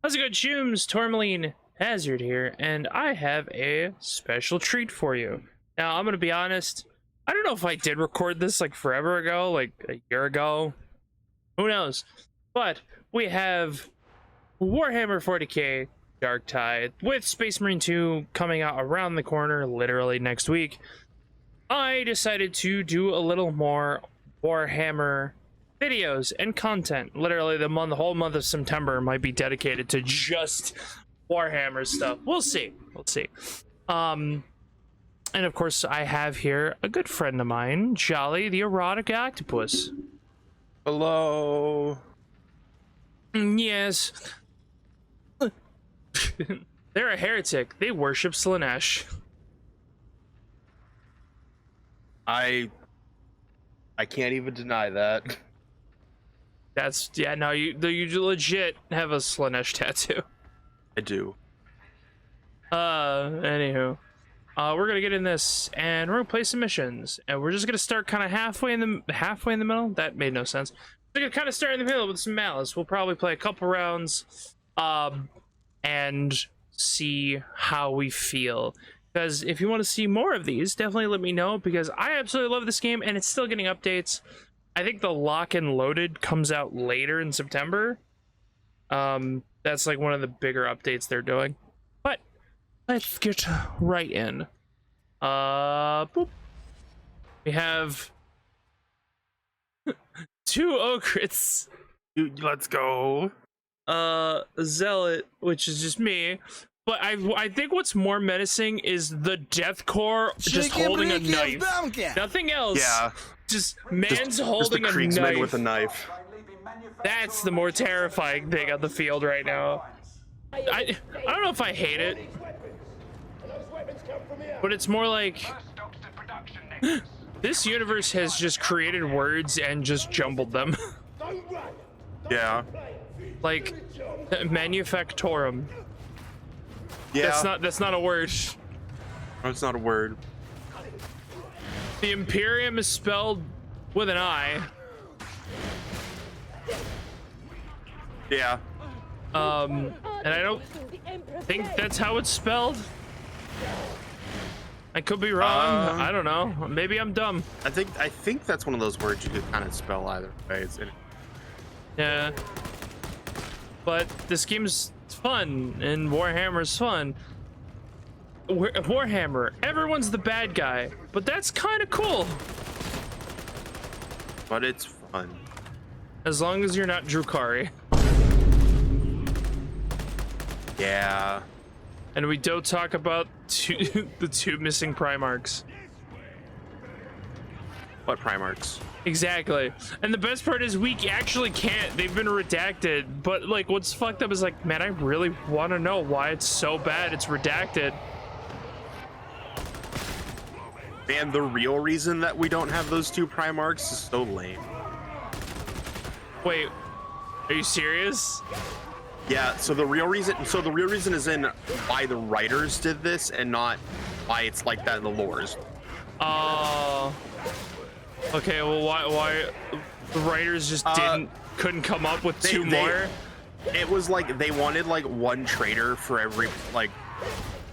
How's it going, Chooms? Tormaline Hazard here, and I have a special treat for you. Now, I'm gonna be honest, I don't know if I did record this like forever ago, like a year ago. Who knows? But we have Warhammer 40k Darktide with Space Marine 2 coming out around the corner, literally next week. I decided to do a little more Warhammer videos and content. Literally the whole month of September might be dedicated to just Warhammer stuff. We'll see. And of course I have here a good friend of mine, Jolly the Erotic Octopus. Hello. Yes. They're a heretic. They worship Slanesh. I can't even deny that. That's, yeah, no, you legit have a Slanesh tattoo. I do. Anywho. We're gonna get in this and we're gonna play some missions, and we're just gonna start kind of halfway in the middle. That made no sense. We're gonna kind of start in the middle with some malice. We'll probably play a couple rounds, and see how we feel. Because if you want to see more of these, definitely let me know, because I absolutely love this game and it's still getting updates. I think the Lock and Loaded comes out later in September. That's like one of the bigger updates they're doing. But let's get right in. Boop. We have two Okrits. Let's go. Zealot, which is just me. But I think what's more menacing is the Deathcore just holding a knife. Nothing else. Yeah. Just man's holding just a knife. with a knife. That's the more terrifying thing on the field right now. I don't know if I hate it, but it's more like this universe has just created words and just jumbled them. Yeah. Like manufactorum. Yeah. That's not a word. Oh, it's not a word. The Imperium is spelled with an I. Yeah. And I don't think that's how it's spelled. I could be wrong. I don't know. Maybe I'm dumb. I think that's one of those words you could kind of spell either way. Yeah. But this game's fun, and Warhammer's fun. Warhammer, everyone's the bad guy, but that's kind of cool. But it's fun. As long as you're not Drukari. Yeah. And we don't talk about the two missing Primarchs. What Primarchs? Exactly. And the best part is we actually can't. They've been redacted. But like, what's fucked up is like, man, I really want to know why it's so bad it's redacted. Man, the real reason that we don't have those two Primarchs is so lame. Wait, are you serious? Yeah, so the real reason is in why the writers did this and not why it's like that in the lores. Okay, well, why the writers just couldn't come up with two more? It was like they wanted like one trader for every like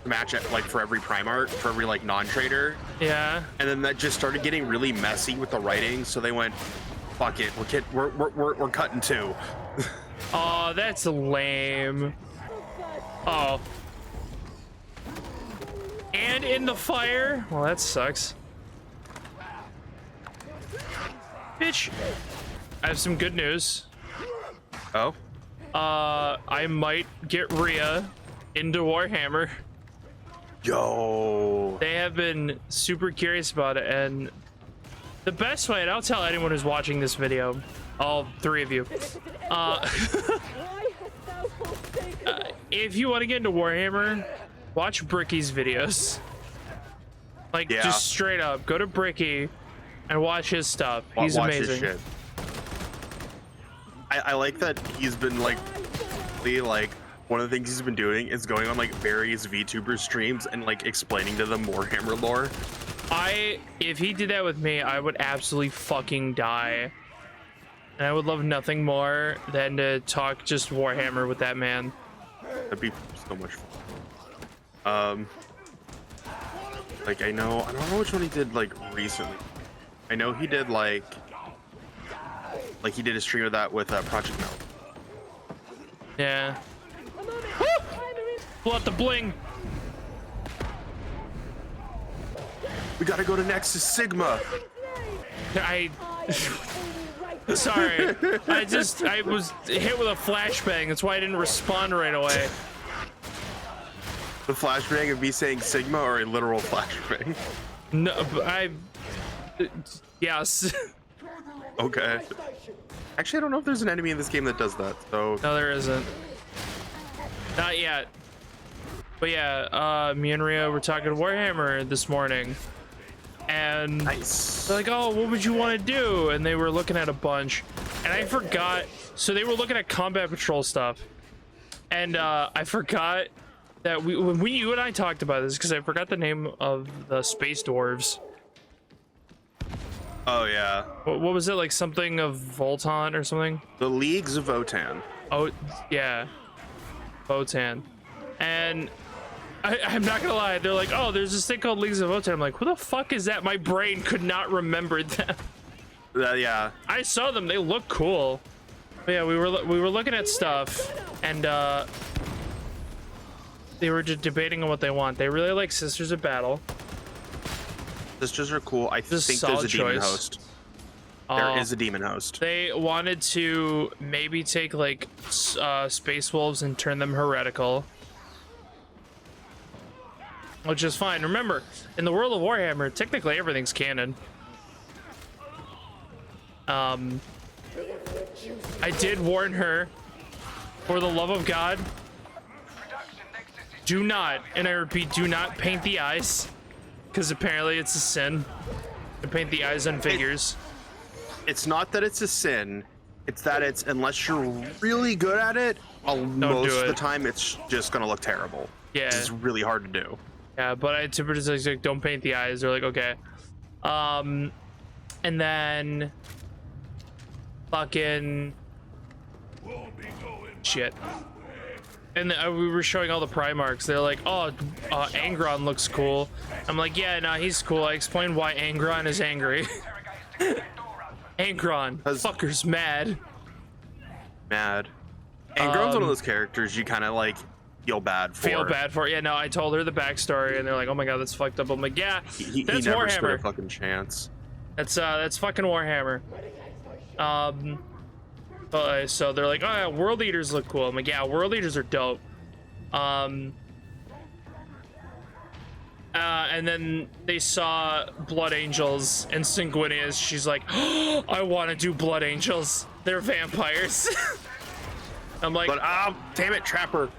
match at like for every Primarch, for every like non-trader. Yeah. And then that just started getting really messy with the writing, so they went, fuck it, we're cutting two. Oh, that's lame. Oh. And in the fire? Well, that sucks. Bitch. I have some good news. Oh? I might get Rhea into Warhammer. Yo. They have been super curious about it, and the best way, and I'll tell anyone who's watching this video, all three of you, if you want to get into Warhammer, watch Bricky's videos. Like, just straight up, go to Bricky and watch his stuff. He's watch amazing. His shit. I like that he's been like one of the things he's been doing is going on like various VTuber streams and like explaining to them Warhammer lore. If he did that with me, I would absolutely fucking die. And I would love nothing more than to talk just Warhammer with that man. That'd be so much fun. Like I don't know which one he did like recently. I know he did like he did a stream of that with Project Mel. Yeah. Pull out the bling. We gotta go to Nexus Sigma. Sorry. I was hit with a flashbang. That's why I didn't respond right away. The flashbang of me saying Sigma or a literal flashbang? No, yes. Okay. Actually, I don't know if there's an enemy in this game that does that, so... No, there isn't. Not yet. But yeah, me and Rio were talking Warhammer this morning. And nice. they're like, oh, what would you want to do? And they were looking at a bunch. And I forgot. So they were looking at combat patrol stuff. And I forgot that when you and I talked about this, because I forgot the name of the space dwarves. Oh, yeah. What was it? Like something of Voltan or something? The Leagues of Votan. Oh, yeah. Votan. And I'm not gonna lie, they're like, oh, there's this thing called Leagues of Votan. I'm like, who the fuck is that? My brain could not remember that. Yeah. I saw them, they look cool. But yeah, we were looking at stuff, and they were just debating on what they want. They really like Sisters of Battle. Sisters are cool. I think there's a demon host. There is a demon host. They wanted to maybe take like Space Wolves and turn them heretical. Which is fine. Remember, in the world of Warhammer, technically everything's canon. I did warn her, for the love of God, do not, and I repeat, do not paint the eyes, because apparently it's a sin to paint the eyes on figures. It's not that it's a sin, it's that it's, unless you're really good at it, most of the time it's just gonna look terrible. Yeah. It's really hard to do. Yeah, but I typically just like, don't paint the eyes. They're like, okay. And then fucking shit. And we were showing all the Primarchs. They're like, oh, Angron looks cool. I'm like, yeah, nah, he's cool. I explained why Angron is angry. Angron, fucker's mad. Angron's one of those characters you kind of like feel bad for. Yeah, no, I told her the backstory, and they're like, oh my god, that's fucked up. I'm like, yeah, he that's never Warhammer. stood a fucking chance. That's fucking Warhammer. So they're like, oh yeah, World Eaters look cool. I'm like, yeah, World Eaters are dope. And then they saw Blood Angels and Sanguinius. She's like, oh, I want to do Blood Angels. They're vampires. I'm like, but damn it, Trapper.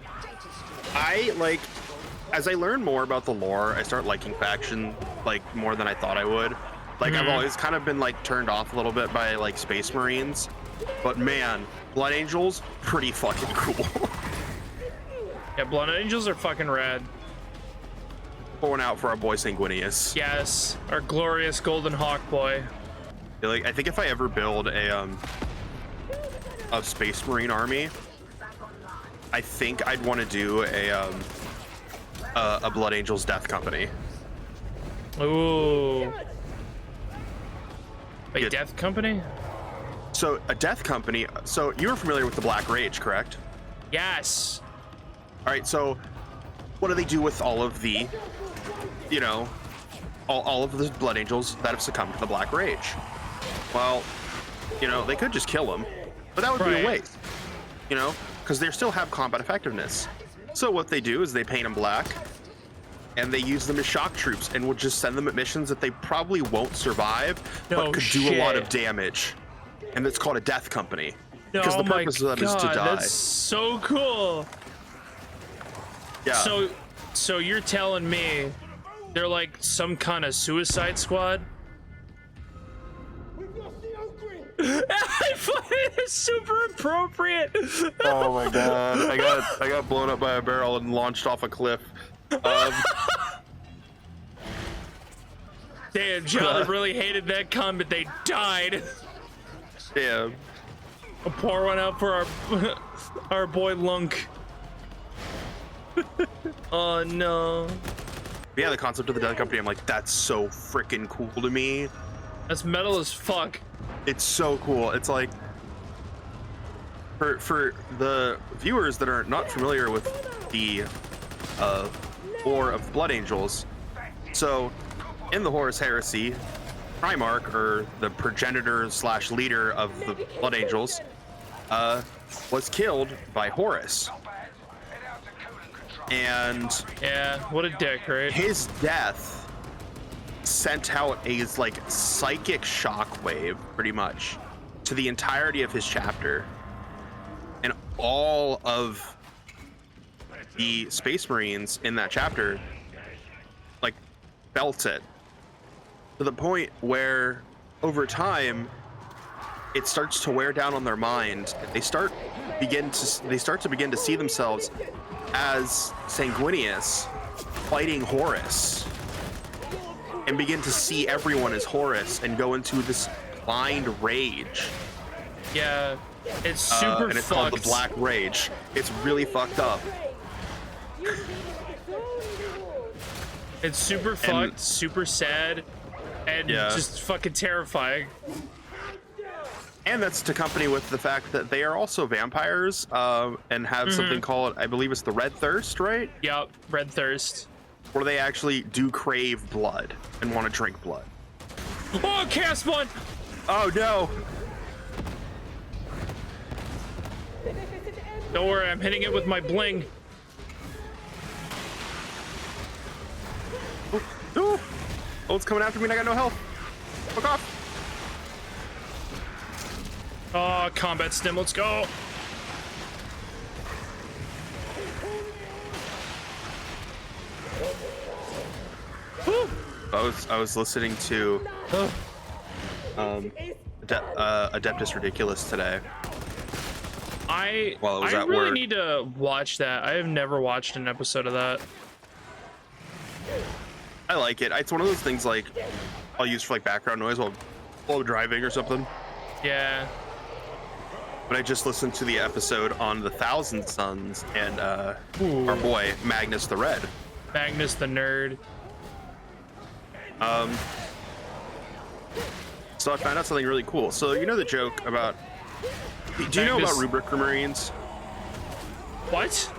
As I learn more about the lore, I start liking faction like more than I thought I would. Like I've always kind of been like turned off a little bit by like Space Marines, but man, Blood Angels, pretty fucking cool. Yeah, Blood Angels are fucking rad. Going out for our boy Sanguinius. Yes, our glorious Golden Hawk boy. Like I think if I ever build a Space Marine army, I think I'd want to do a Blood Angels Death Company. Ooh. A Death Company? So a Death Company. So you were familiar with the Black Rage, correct? Yes. All right. So what do they do with all of the, you know, all of the Blood Angels that have succumbed to the Black Rage? Well, you know, they could just kill them, but that would be a waste. You know, because they still have combat effectiveness. So what they do is they paint them black, and they use them as shock troops, and will just send them at missions that they probably won't survive, but could do a lot of damage. And it's called a Death Company. Because the purpose of them is to die. That's so cool. Yeah. So you're telling me they're like some kind of Suicide Squad? I find it super appropriate. Oh my god! I got blown up by a barrel and launched off a cliff. Damn, John really hated that comment. They died. Damn. I'll pour one out for our boy Lunk. Oh no. But yeah, the concept of the Dead Company, I'm like, that's so freaking cool to me. That's metal as fuck. It's so cool. It's like, for the viewers that are not familiar with the lore of the Blood Angels, so in the Horus Heresy, Primarch, or the progenitor slash leader of the Blood Angels, was killed by Horus. And Yeah, what a dick, right? his death sent out a like psychic shockwave, pretty much, to the entirety of his chapter, and all of the Space Marines in that chapter like felt it, to the point where over time it starts to wear down on their mind, and they start to begin to see themselves as Sanguinius fighting Horus, and begin to see everyone as Horus and go into this blind rage. Yeah, it's super and it's fucked. called the Black Rage. It's really fucked up. It's super fucked, super sad, and Yeah. just fucking terrifying. And that's to accompany with the fact that they are also vampires, and have something called, I believe it's the Red Thirst, right? Yup, red thirst. Where they actually do crave blood and want to drink blood. Oh, cast one! Oh no! Don't worry, I'm hitting it with my bling. Oh, it's coming after me and I got no health. Fuck off. Oh, combat stim, let's go. Woo. I was listening to Oh. Adeptus Ridiculous today. I While it was at really work. need to watch that. I have never watched an episode of that. I like it. It's one of those things like I'll use for like background noise while driving or something. Yeah. But I just listened to the episode on the Thousand Suns and Ooh. our boy Magnus the Red. Magnus the nerd. So I found out something really cool. So you know the joke about, do you know about Magnus- rubric Marines? What?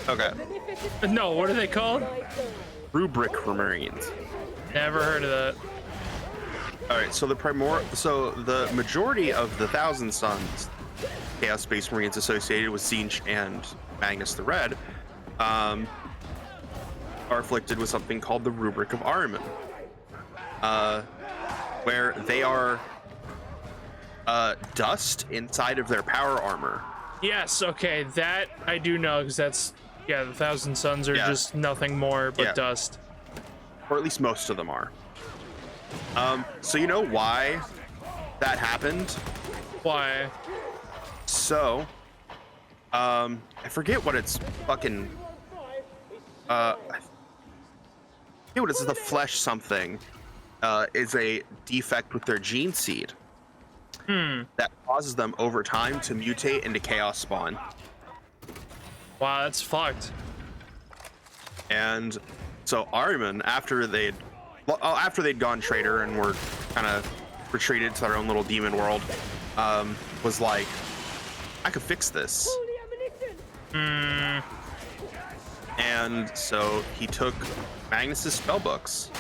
Okay. No, what are they called? Rubric Marines. Never heard of that. All right, so the majority of the Thousand Suns Chaos Space Marines associated with Tzeentch and Magnus the Red are afflicted with something called the Rubric of Ahriman, where they are dust inside of their power armor. Yes, okay, that I do know, because that's, yeah, the Thousand Suns are Yeah. just nothing more but Yeah. dust. Or at least most of them are. So you know why that happened? Why? So, I forget what it's fucking, I forget what it is, the flesh something, is a defect with their gene seed. That causes them over time to mutate into chaos spawn. Wow, that's fucked. And so Ahriman, after they'd gone traitor and were kind of retreated to their own little demon world, was like, I could fix this. And so he took Magnus's spell books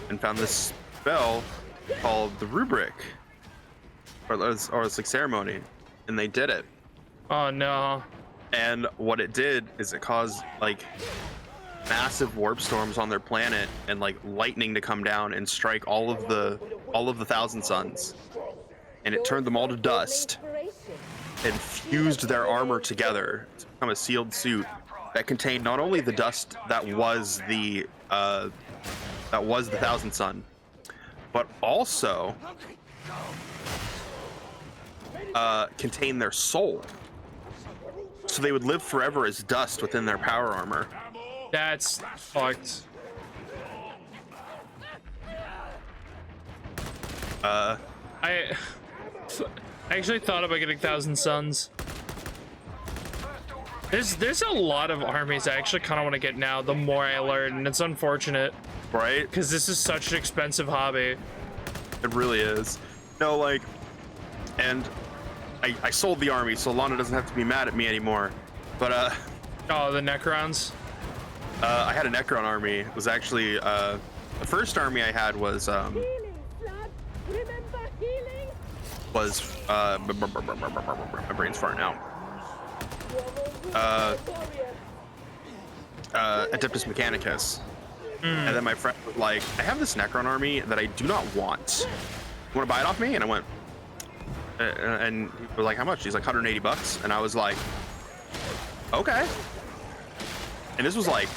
and found this spell called the Rubric, or it's like ceremony, and they did it. Oh no. And what it did is it caused like massive warp storms on their planet and like lightning to come down and strike all of the Thousand Suns, and it turned them all to dust and fused their armor together to become a sealed suit that contained not only the dust that was the Thousand Sun, but also contained their soul. So they would live forever as dust within their power armor. That's fucked. I actually thought about getting Thousand Suns. There's a lot of armies I actually kind of want to get now. The more I learn, and it's unfortunate, right? because this is such an expensive hobby. It really is. No, like, and I sold the army, so Lana doesn't have to be mad at me anymore. But oh, the Necrons. I had a Necron army. It was actually the first army I had was my brain's farting out. Adeptus Mechanicus. And then my friend was like, I have this Necron army that I do not want. You want to buy it off me? And I went, and he was like, how much? He's like, 180 bucks. And I was like, okay. And this was like,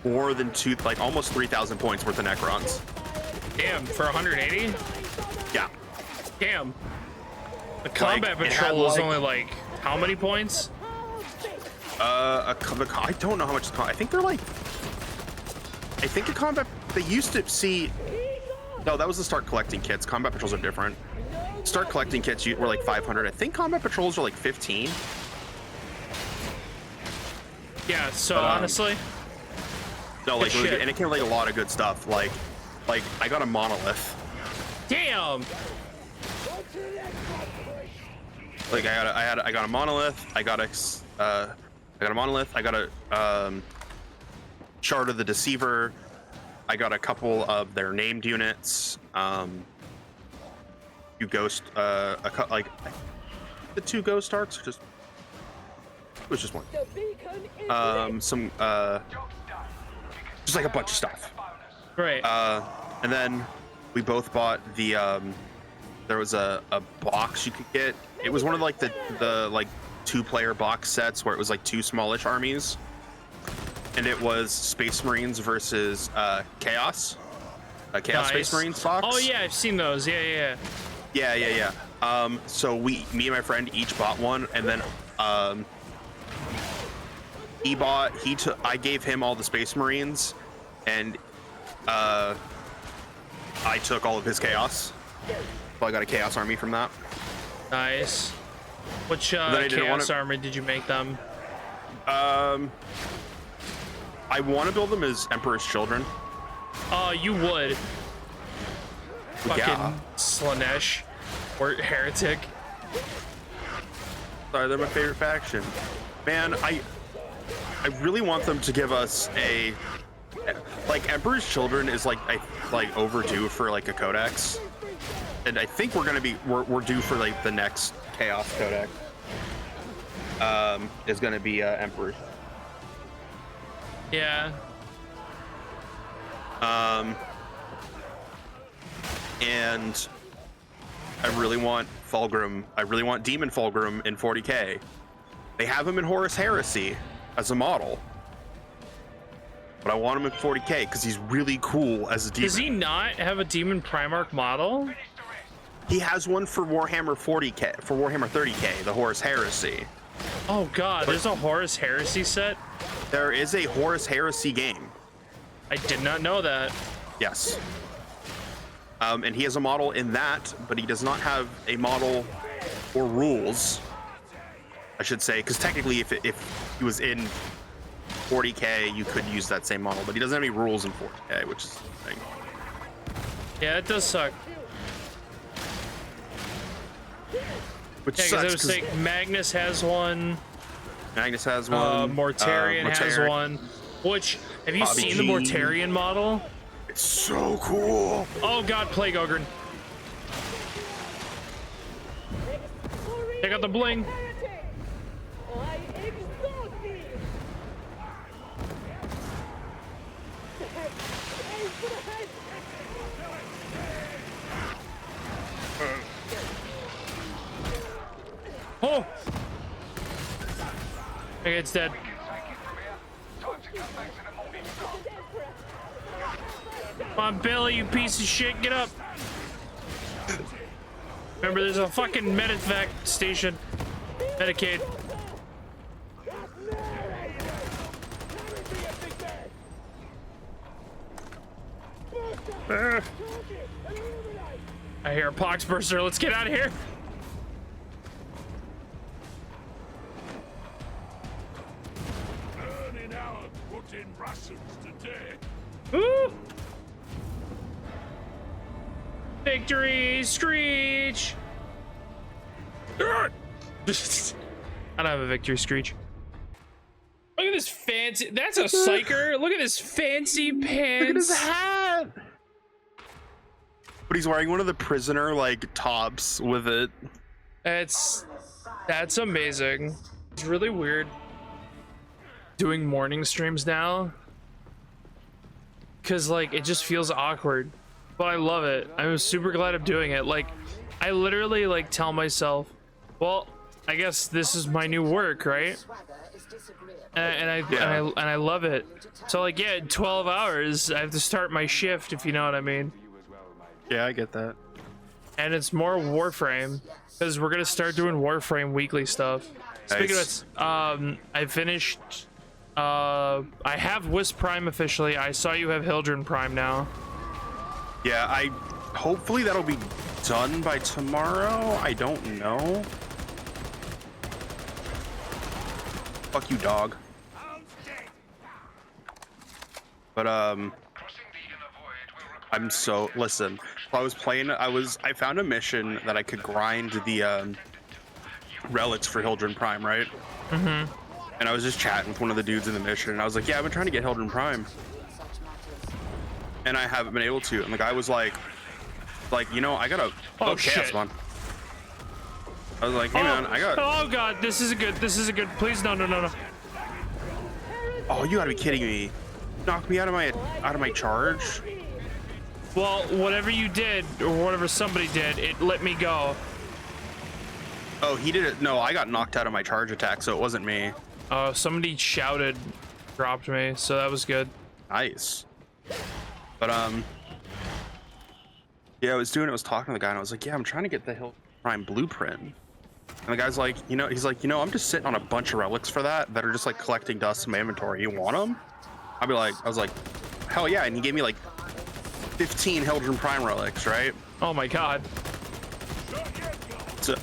more than almost 3,000 points worth of Necrons. Damn, for 180? Yeah. Damn. The combat patrol is only like, how many points? I don't know how much. I think they're like. I think a combat. They used to see. No, that was the start collecting kits. Combat patrols are different. Start collecting kits were like 500. I think combat patrols are like 15. Yeah. So honestly. No, like, and it came with like a lot of good stuff. Like I got a monolith. Damn. Like I got a monolith. I got a monolith. I got a Shard of the Deceiver. I got a couple of their named units. You ghost like the 2 ghost arcs. It was just one. Some just like a bunch of stuff. Great. And then we both bought the there was a box you could get. It was one of like the like 2-player box sets where it was like 2 smallish armies, and it was Space Marines versus Chaos, a Chaos Nice. Space Marines box. Oh yeah, I've seen those. Yeah. So me and my friend each bought one, and then I gave him all the Space Marines, and I took all of his Chaos. So I got a Chaos army from that. Nice. Which Chaos army did you make them? I want to build them as Emperor's Children. Oh, you would. Yeah. Fucking Slanesh or Heretic. Sorry, they're my favorite faction. Man, I really want them to give us a like Emperor's Children is like overdue for like a codex, and I think we're due for like the next Chaos codex. Is gonna be Emperor. Yeah. And I really want Fulgrim. I really want Demon Fulgrim in 40k. They have him in Horus Heresy as a model, but I want him in 40k because he's really cool as a demon. Does he not have a Demon Primarch model? He has one for Warhammer 40k, for Warhammer 30k, the Horus Heresy. Oh god, there's a Horus Heresy set? There is a Horus Heresy game. I did not know that. Yes. And he has a model in that, but he does not have a model or rules, I should say, because technically if he was in 40k, you could use that same model, but he doesn't have any rules in 40k, which is the thing. Yeah, it does suck. Which Yeah, because sucks, I was saying Magnus has one. Magnus has one. Mortarion has one. Which, have you Bobby seen G. the Mortarion model? It's so cool. Oh god, Plague Ogre. Check out the bling. Oh! Okay, it's dead. Come on, Billy, you piece of shit, get up! Remember, there's a fucking medevac station. Medicaid. I hear a poxburster. Let's get out of here. Woo! Victory screech. I don't have a victory screech. Look at this fancy. That's a psyker. Look at this fancy pants. Look at his hat. But he's wearing one of the prisoner like tops with it. That's amazing. It's really weird doing morning streams now, cause like it just feels awkward, but I love it. I'm super glad I'm doing it. Like I literally like tell myself, well, I guess this is my new work, right? And I love it. So like, yeah, in 12 hours I have to start my shift, if you know what I mean. Yeah, I get that. And it's more Warframe, because we're gonna start doing Warframe weekly stuff. Speaking Nice. of it, I finished. I have Wisp Prime officially. I saw you have Hildren Prime now. Yeah, hopefully that'll be done by tomorrow. I don't know. Fuck you, dog. But I'm so listen. While I was playing, I found a mission that I could grind the relics for Hildren Prime, right? Mm-hmm. And I was just chatting with one of the dudes in the mission, and I was like, "Yeah, I've been trying to get Hildren Prime, and I haven't been able to." And the guy was like, you know, I gotta. Oh shit! Chaos, man. I was like, "Hey man, I got." Oh god, this is a good. This is a good. Please, no. Oh, you gotta be kidding me! Knock me out of my charge. Well, whatever you did, or whatever somebody did, it let me go. Oh, he did it. No, I got knocked out of my charge attack, so it wasn't me. Oh, somebody shouted, dropped me, so that was good. Nice. But yeah, I was talking to the guy, and I was like, yeah, I'm trying to get the Hill Prime blueprint. And the guy's like, he's like, I'm just sitting on a bunch of relics for that are just like collecting dust in my inventory. You want them? I was like, hell yeah. And he gave me like 15 Hildren Prime relics, right? Oh my god. So,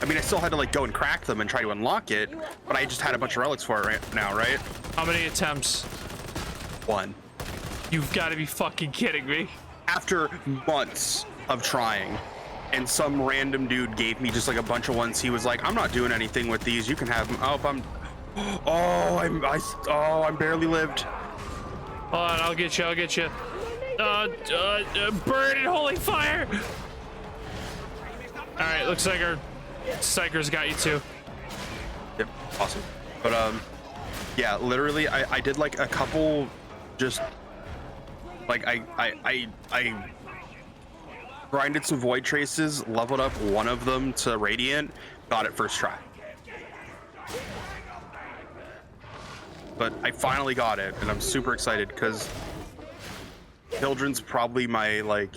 I mean, I still had to like go and crack them and try to unlock it, but I just had a bunch of relics for it right now, right? How many attempts? 1. You've got to be fucking kidding me. After months of trying, and some random dude gave me just like a bunch of ones. He was like, I'm not doing anything with these. You can have them. I'm barely lived. Hold on, I'll get you. Burn in holy fire! Alright, looks like our psychers got you too. Yep, awesome. But yeah, literally I did like a couple, just like I grinded some void traces, leveled up one of them to radiant, got it first try. But I finally got it, and I'm super excited because Hildren's probably my like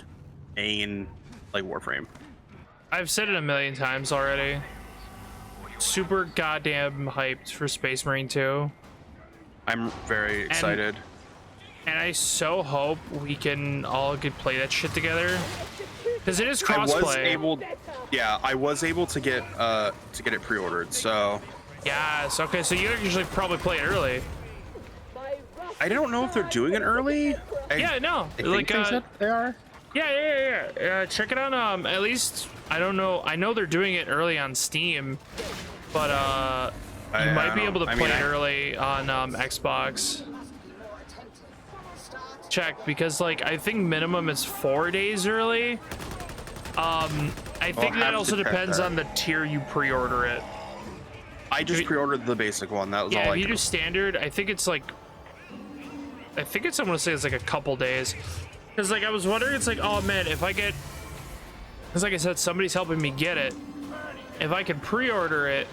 main like Warframe. I've said it a million times already. Super goddamn hyped for Space Marine 2. I'm very excited. And I so hope we can all play that shit together. Because it is crossplay. I was able to get it pre-ordered, so. Yes, okay, so you usually probably play it early. I don't know if they're doing it early. Yeah, no. I think they said they are. Yeah. Check it out. At least I don't know. I know they're doing it early on Steam, but you might be able to play it early on Xbox. Check, because like I think minimum is 4 days early. I think that also depends on the tier you pre-order it. I just pre-ordered the basic one. That was all. Yeah, if you do standard, I think it's I'm gonna say it's like a couple days. Because like I was wondering, it's like, oh man, if I get, because like I said, somebody's helping me get it. If I can pre-order it,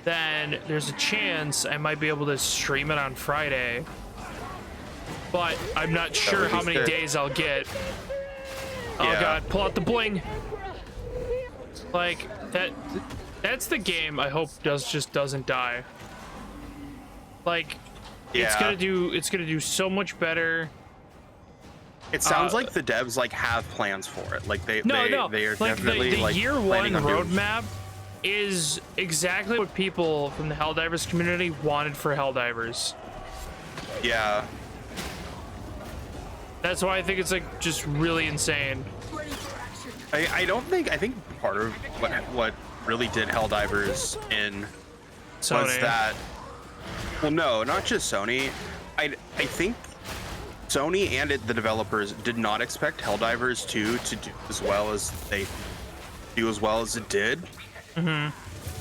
then there's a chance I might be able to stream it on Friday. But I'm not sure how many days I'll get. Oh god, pull out the bling. Like that's the game I hope just doesn't die. Like it's gonna do so much better. It sounds like the devs like have plans for it. Like they are like definitely the like year one roadmap is exactly what people from the Helldivers community wanted for Helldivers. Yeah. That's why I think it's like just really insane. I don't think, I think part of what really did Helldivers in Sony. was that, well, no, not just Sony. I think Sony and the developers did not expect Helldivers 2 to do as well as it did,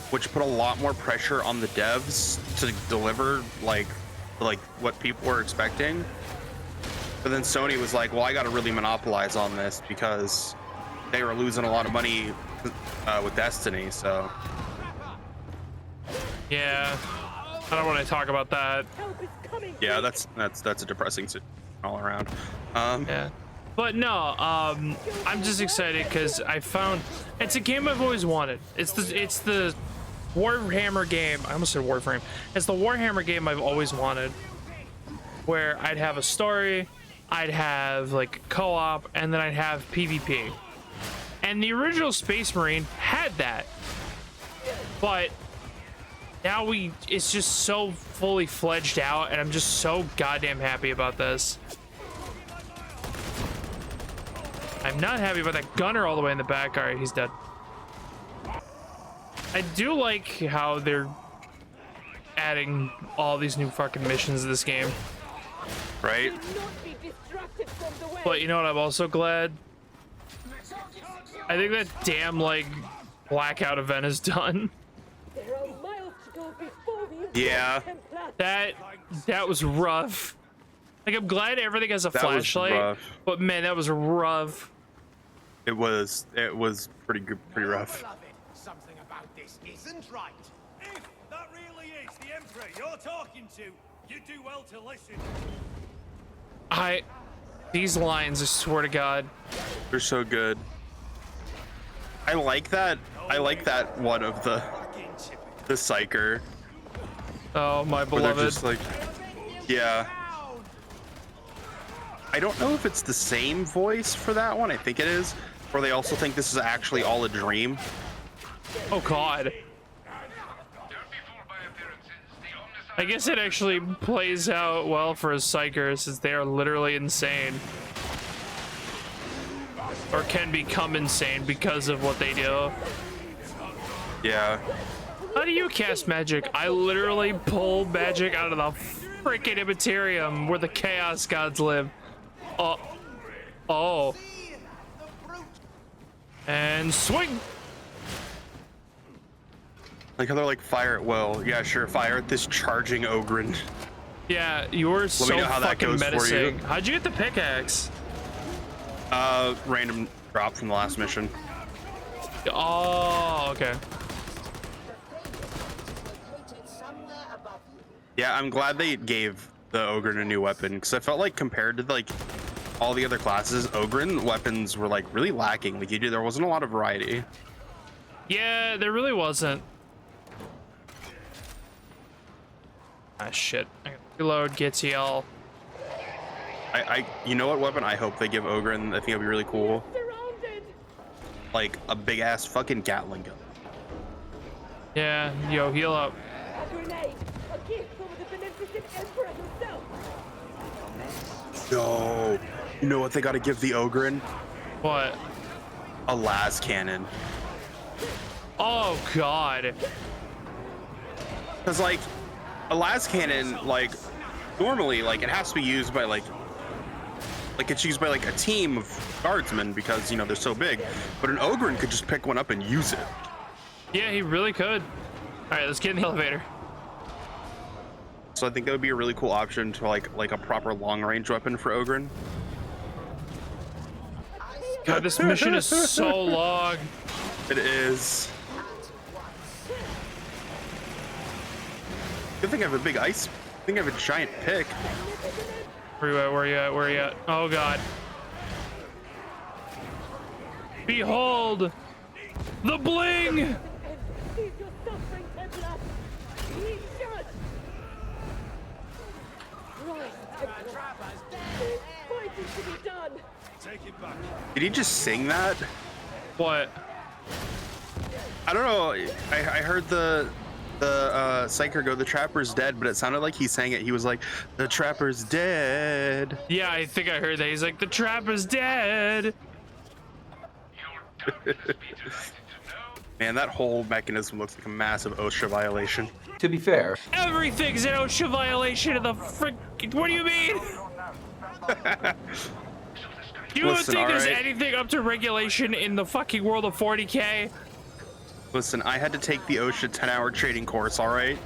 which put a lot more pressure on the devs to deliver like what people were expecting. But then Sony was like, well, I got to really monopolize on this because they were losing a lot of money with Destiny. So yeah, I don't want to talk about that. yeah, that's a depressing situation all around. Yeah, but no, I'm just excited because I found it's a game I've always wanted. It's the Warhammer game. I almost said Warframe. It's the Warhammer game I've always wanted, where I'd have a story, I'd have like co-op, and then I'd have PvP. And the original Space Marine had that, but now it's just so fully fledged out, and I'm just so goddamn happy about this. I'm not happy about that gunner all the way in the back. All right, he's dead. I do like how they're adding all these new fucking missions to this game. Right? But you know what, I'm also glad? I think that damn, like, blackout event is done. Yeah. That was rough. Like, I'm glad everything has a flashlight, but man, that was rough. It was pretty good, pretty rough. Something about this isn't right. If that really is the Emperor you're talking to, you do well to listen. These lines, I swear to God. They're so good. I like that one of the Psyker. Oh, my Where beloved. they're just like, yeah. I don't know if it's the same voice for that one. I think it is. Or they also think this is actually all a dream. Oh, God. I guess it actually plays out well for a Psyker, since they are literally insane. Or can become insane because of what they do. Yeah. How do you cast magic? I literally pulled magic out of the freaking Immaterium where the Chaos Gods live. Oh. And swing! Like how they're like, fire at will. Yeah, sure, fire at this charging Ogren. Yeah, you were so know how that fucking goes for you. menacing. How'd you get the pickaxe? Random drop from the last mission. Oh, okay. Yeah, I'm glad they gave the Ogren a new weapon, because I felt like compared to like all the other classes, Ogren weapons were like really lacking. Like there wasn't a lot of variety. Yeah, there really wasn't. Ah, shit. I gotta reload, get TL. You know what weapon I hope they give Ogren? I think it'd be really cool. Like a big ass fucking Gatling gun. Yeah, yo, heal up. A grenade, a gift from the beneficent Emperor himself. No. You know what they gotta give the Ogren? What? A las cannon. Oh, God. Because like a las cannon, like normally like it has to be used by like it's used by like a team of guardsmen, because you know they're so big, but an Ogren could just pick one up and use it. Yeah, he really could. All right, let's get in the elevator. So I think that would be a really cool option to like a proper long range weapon for Ogren. God, this mission is so long. It is. Good thing I have a big ice. I think I have a giant pick. Where you at? Where you at? Where you at? Oh, God. Behold the bling! Cease your suffering, Templar. He should. Right, there's fighting to be done. Take it back. Did he just sing that? What? I don't know. I heard the the Psyker go, the trapper's dead, but it sounded like he sang it. He was like, the trapper's dead. Yeah, I think I heard that. He's like, the trap is dead. Man, that whole mechanism looks like a massive OSHA violation. To be fair, Everything's an OSHA violation of the frick. What do you mean? You don't Listen, think there's alright. anything up to regulation in the fucking world of 40K? Listen, I had to take the OSHA 10-hour training course, all right?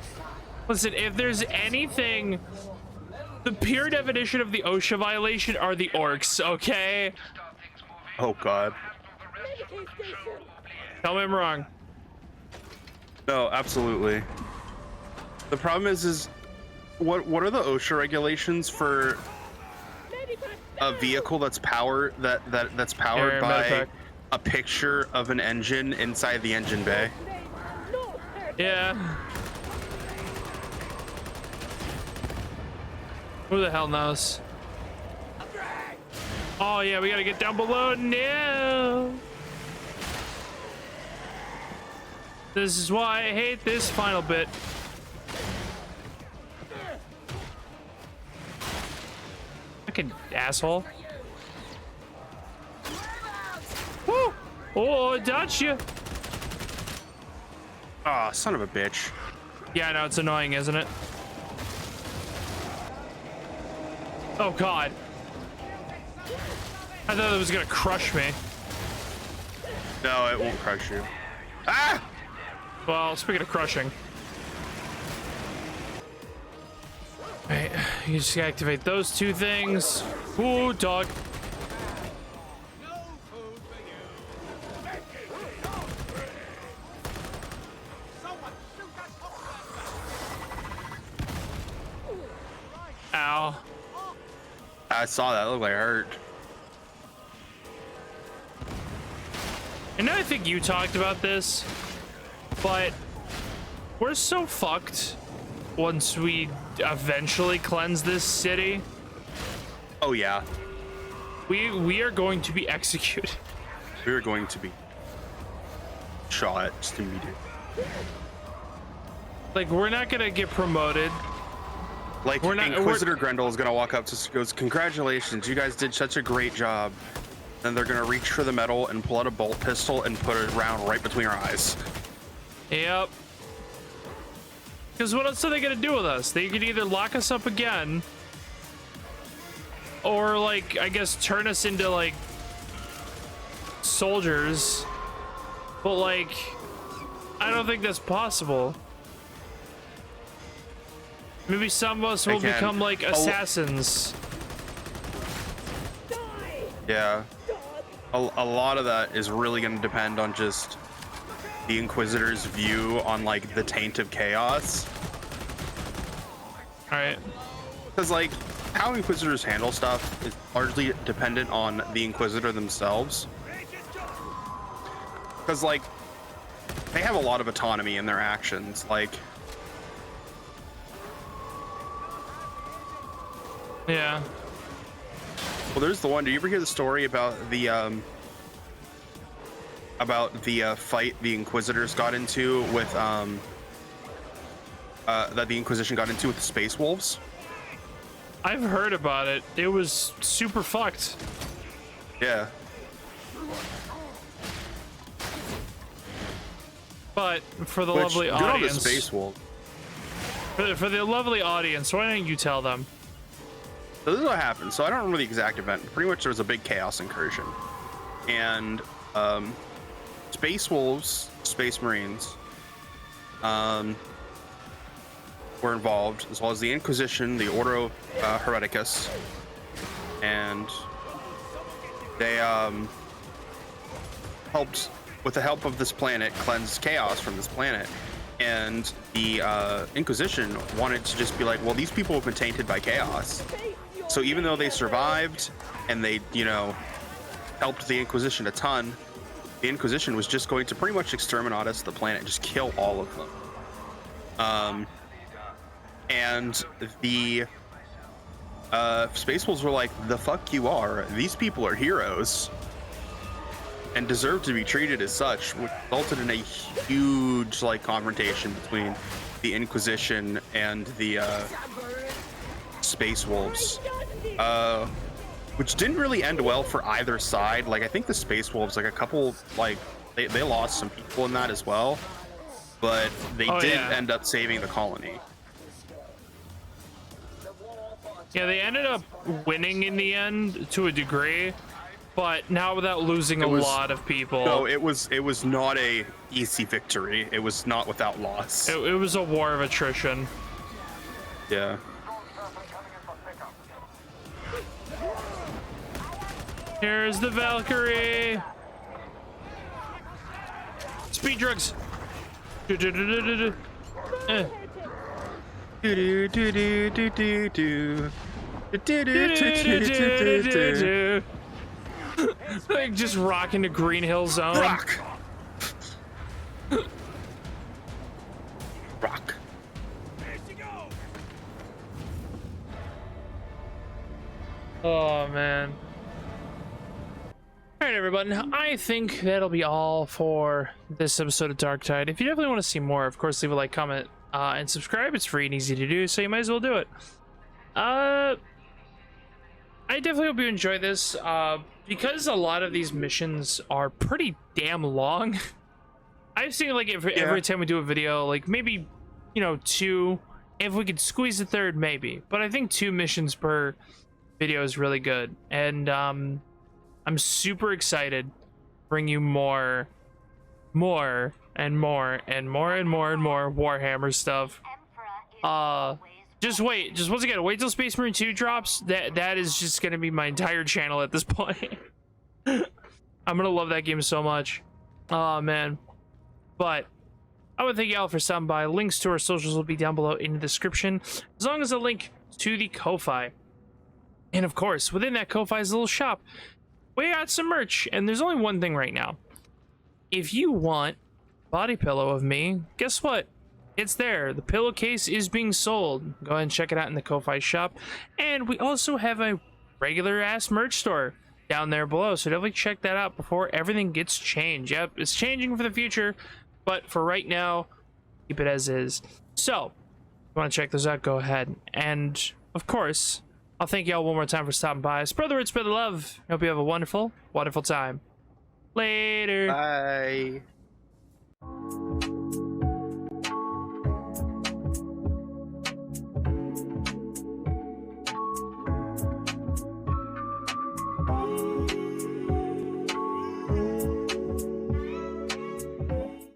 Listen, if there's anything, the pure definition of the OSHA violation are the orcs, okay? Oh, God. Medicaid station. Tell me I'm wrong. No, absolutely. The problem is what are the OSHA regulations for a vehicle that's powered that's powered Here, by medipack. a picture of an engine inside the engine bay? Yeah. Who the hell knows? Oh yeah, we gotta get down below now. This is why I hate this final bit. Fucking asshole. Woo! Oh, I dodged you. Ah, son of a bitch. Yeah, I know, it's annoying, isn't it? Oh god. I thought it was gonna crush me. No, it won't crush you. Ah! Well, speaking of crushing. Right, you just activate those two things. Ooh, dog. Ow. I saw that. It looked like it hurt. And I think you talked about this, but we're so fucked once we eventually cleanse this city. Oh, yeah. We are going to be executed. We were going to be shot just immediately. Like, we're not gonna get promoted. Like, We're not- Inquisitor Grendel is gonna walk up to us and goes, congratulations, you guys did such a great job. Then they're gonna reach for the medal and pull out a bolt pistol and put a round right between our eyes. Yep. Because what else are they gonna do with us? They could either lock us up again, or like, I guess, turn us into like soldiers. But like, I don't think that's possible. Maybe some of us will Again, become like assassins. Yeah. A lot of that is really going to depend on just the Inquisitor's view on like the taint of chaos. All right. Because like how Inquisitors handle stuff is largely dependent on the Inquisitor themselves. Because like they have a lot of autonomy in their actions. Like, Yeah. well, there's the one. Do you ever hear the story about the fight the Inquisitors got into with that the Inquisition got into with the Space Wolves? I've heard about it. It was super fucked. Yeah. But for the Which, lovely good on the audience, Space Wolf. for the lovely audience, why don't you tell them? So this is what happened. So I don't remember the exact event. Pretty much there was a big chaos incursion, and Space Wolves, Space Marines, were involved, as well as the Inquisition, the Ordo Hereticus, and they helped, with the help of this planet, cleanse chaos from this planet. And the Inquisition wanted to just be like, well, these people have been tainted by chaos. So even though they survived and they, you know, helped the Inquisition a ton, the Inquisition was just going to pretty much exterminate us, the planet, just kill all of them. And the Space Wolves were like, the fuck you are. These people are heroes. and deserved to be treated as such, which resulted in a huge like confrontation between the Inquisition and the Space Wolves, which didn't really end well for either side. Like I think the Space Wolves, like a couple, like they lost some people in that as well, but they did end up saving the colony. Yeah, they ended up winning in the end to a degree, but not without losing a lot of people. No, it was not a easy victory. It was not without loss. It was a war of attrition. Yeah. Here's the Valkyrie. Speed drugs. Like just rocking the Green Hill Zone. Rock. Rock. Oh man. Alright everyone, I think that'll be all for this episode of Darktide. If you definitely want to see more, of course leave a like, comment, and subscribe. It's free and easy to do, so you might as well do it. I definitely hope you enjoy this. Because a lot of these missions are pretty damn long. I've seen like every time we do a video, like maybe, you know, 2. If we could squeeze a 3rd, maybe. But I think 2 missions per video is really good. And I'm super excited to bring you more Warhammer stuff. Just wait. Just once again, wait till Space Marine 2 drops. That is just gonna be my entire channel at this point. I'm gonna love that game so much. Oh man. But I would thank y'all for stopping by. Links to our socials will be down below in the description, as long as a link to the Ko-Fi. And of course, within that Ko-Fi is a little shop. We got some merch, and there's only one thing right now. If you want body pillow of me, guess what? It's there. The pillowcase is being sold. Go ahead and check it out in the Ko-Fi shop. And we also have a regular ass merch store down there below, so definitely check that out before everything gets changed. Yep, it's changing for the future, but for right now, keep it as is. So, if you want to check those out, go ahead. And of course, I'll thank y'all one more time for stopping by. Spread the word, spread the love. I hope you have a wonderful, wonderful time. Later. Bye.